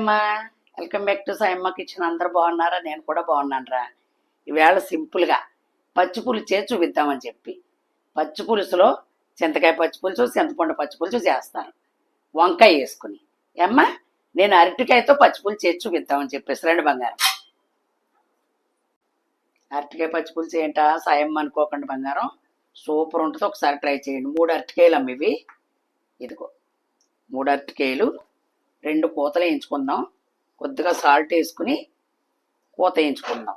అమ్మా, welcome back to Sayamma kitchen. అందరు బాగున్నారా? నేను కూడా బాగున్నాను రా. ఈవేళ సింపుల్గా పచ్చి పులుసే చూపిద్దామని చెప్పి పచ్చి పులుసులో చింతకాయ పచ్చి పులుసు, చింతపండు పచ్చి పులుసు చేస్తాను వంకాయ వేసుకుని. ఏమ్మా, నేను అరటికాయతో పచ్చి పులుసు చేసి చూపిద్దామని చెప్పేసి రండి బంగారం. అరటికాయ పచ్చి పులుసు ఏంటా సాయమ్మ అనుకోకండి బంగారం, సూపర్ ఉంటుంది. ఒకసారి ట్రై చేయండి. 3 అరటికాయలు అమ్మ ఇవి. ఇదిగో 3 అరటికాయలు, 2 కూతలు వేయించుకుందాం. కొద్దిగా సాల్ట్ వేసుకుని కూత వేయించుకుందాం.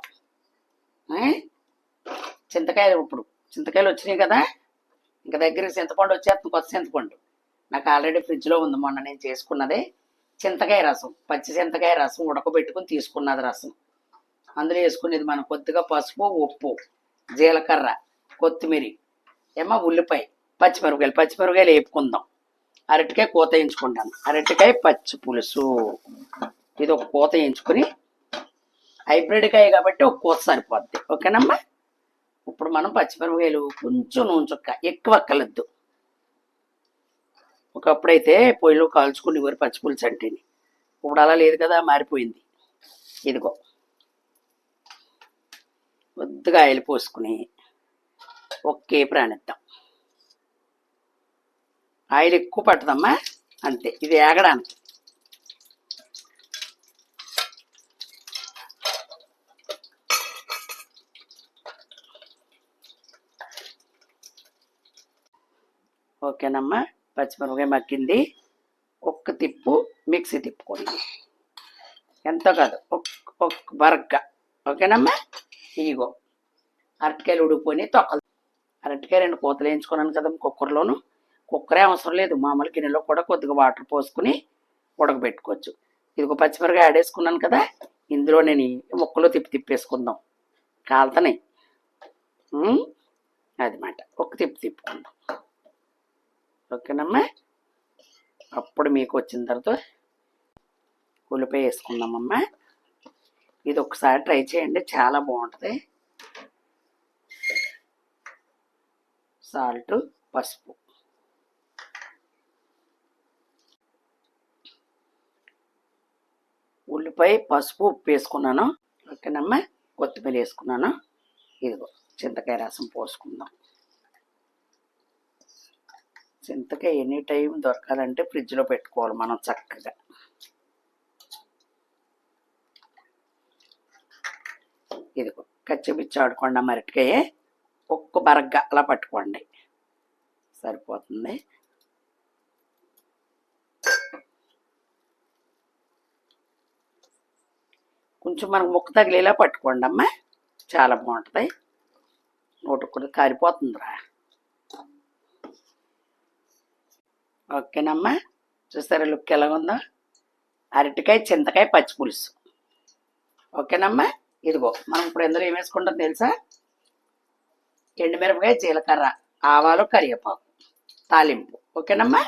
చింతకాయలు ఇప్పుడు చింతకాయలు వచ్చినాయి కదా, ఇంకా దగ్గరికి చింతపండు వచ్చేస్తుంది. కొత్త చింతపండు నాకు ఆల్రెడీ ఫ్రిడ్జ్లో ఉంది, మొన్న నేను చేసుకున్నదే. చింతకాయ రసం, పచ్చి చింతకాయ రసం ఉడకబెట్టుకుని తీసుకున్నది రసం. అందులో వేసుకునేది మనం కొద్దిగా పసుపు, ఉప్పు, జీలకర్ర, కొత్తిమీర, ఉల్లిపాయ, పచ్చిమిరపకాయలు వేపుకుందాం. అరటికాయ కూత వేయించుకుంటాను. అరటికాయ పచ్చి పులుసు ఇది ఒక కూత వేయించుకుని, హైబ్రిడ్ కాయ కాబట్టి ఒక కూత సరిపోద్ది. ఓకేనమ్మా. ఇప్పుడు మనం పచ్చిమిరపకాయలు కొంచెం నూనె చుక్క, ఎక్కువ అక్కలొద్దు. ఒకప్పుడైతే పొయ్యిలో కాల్చుకుని ఇవ్వరు పచ్చి పులుసు అంటేని, ఇప్పుడు అలా లేదు కదా, మారిపోయింది. ఇదిగో కొద్దిగా ఆయిల్ పోసుకుని ఒకే ప్రాణిద్దాం. ఆయిల్ ఎక్కువ పట్టదమ్మా, అంతే. ఇది ఏగడానికి. ఓకేనమ్మా, పచ్చిమిరపకాయ మగ్గింది. ఒక్క తిప్పు మిక్సీ తిప్పుకోండి, ఎంతో కాదు ఒక్క బరగ్గా. ఓకేనమ్మా. ఇగో అరటికాయలు ఉడికిపోయి తొక్కలు. అరటికాయ 2 కూతలు వేయించుకున్నాను కదా కుక్కర్లోను. కుక్కరే అవసరం లేదు, మామూలు గిన్నెలో కూడా కొద్దిగా వాటర్ పోసుకుని ఉడకబెట్టుకోవచ్చు. ఇదిగో పచ్చిమిరపకాయ యాడ్ వేసుకున్నాను కదా, ఇందులో నేను ముక్కలు తిప్పేసుకుందాం. కాలుతున్నాయి అది మాట. ఒక తిప్పుకుందాం. ఓకేనమ్మా. అప్పుడు మీకు వచ్చిన తర్వాత ఉల్లిపాయ వేసుకుందామమ్మా. ఇది ఒకసారి ట్రై చేయండి, చాలా బాగుంటుంది. సాల్ట్, పసుపు, ఉల్లిపాయ, పసుపు, ఉప్పు వేసుకున్నాను. ఓకేనమ్మా. కొత్తిమీర వేసుకున్నాను. ఇదిగో చింతకాయ రసం పోసుకుందాం. చింతకాయ ఎనీ టైం దొరకాలంటే ఫ్రిడ్జ్లో పెట్టుకోవాలి మనం చక్కగా. ఇదిగో కచ్చిపిచ్చి ఆడుకోండి అరటికాయ, ఒక్క బరగ్గా అలా పట్టుకోండి, సరిపోతుంది. కొంచెం మనకు ముక్క తగిలేలా పట్టుకోండి అమ్మ, చాలా బాగుంటుంది. నోటు కూడా కారిపోతుందిరా. ఓకేనమ్మా, చూస్తారా లుక్ ఎలా ఉందో? అరటికాయ చింతకాయ పచ్చి పులుసు. ఓకేనమ్మా. ఇదిగో మనం ఇప్పుడు ఎందులో ఏం వేసుకుంటాం తెలుసా? ఎండుమిరపకాయ, జీలకర్ర, ఆవాలు, కరివేపాకు తాలింపు. ఓకేనమ్మా.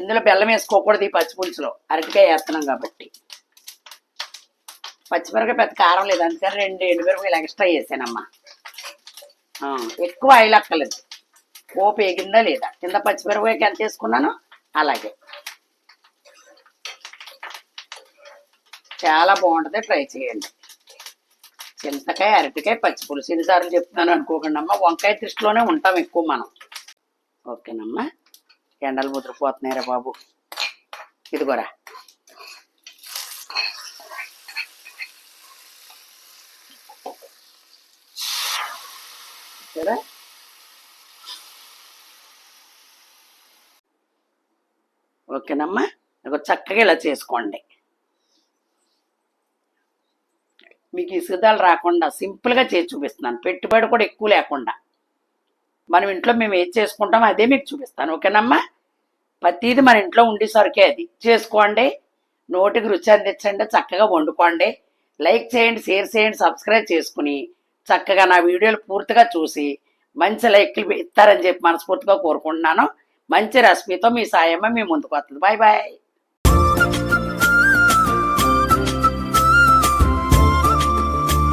ఇందులో బెల్లం వేసుకోకూడదు ఈ పచ్చి పులుసులో, అరటికాయ వేస్తున్నాం కాబట్టి. పచ్చిమిరపకాయ పెద్ద కారం లేదు, అందుకని 2 ఎండుమిరపకాయలు ఎక్స్ట్రా వేసానమ్మా. ఎక్కువ ఆయిల్ అక్కర్లేదు. పోపు వేగిందా లేదా, కింద పచ్చిమిరపకాయకి ఎంత వేసుకున్నాను అలాగే. చాలా బాగుంటుంది, ట్రై చేయండి. చింతకాయ అరటికాయ పచ్చి పులుసు ఎన్నిసార్లు చెప్తున్నాను అనుకోకండి అమ్మ, వంకాయ దృష్టిలోనే ఉంటాం ఎక్కువ మనం. ఓకేనమ్మా. ఎండలు ముదిరిపోతున్నాయిరా బాబు. ఇదిగోరా, సరే. ఓకేనమ్మా. చక్కగా ఇలా చేసుకోండి. మీకు ఇసుగుదలు రాకుండా సింపుల్గా చేసి చూపిస్తున్నాను, పెట్టుబడి కూడా ఎక్కువ లేకుండా. మనం ఇంట్లో మేము ఏది చేసుకుంటామో అదే మీకు చూపిస్తాను. ఓకేనమ్మా. ప్రతిది మన ఇంట్లో ఉండి సరికే అది చేసుకోండి, నోటికి రుచి అందించండి, చక్కగా వండుకోండి. లైక్ చేయండి, షేర్ చేయండి, సబ్స్క్రైబ్ చేసుకుని చక్కగా నా వీడియోలు పూర్తిగా చూసి మంచి లైక్లు ఇస్తారని చెప్పి మనస్ఫూర్తిగా కోరుకుంటున్నాను. మంచి రెసిపీతో మీ సాయమ్మ మీ ముందుకు వస్తుంది. Bye bye.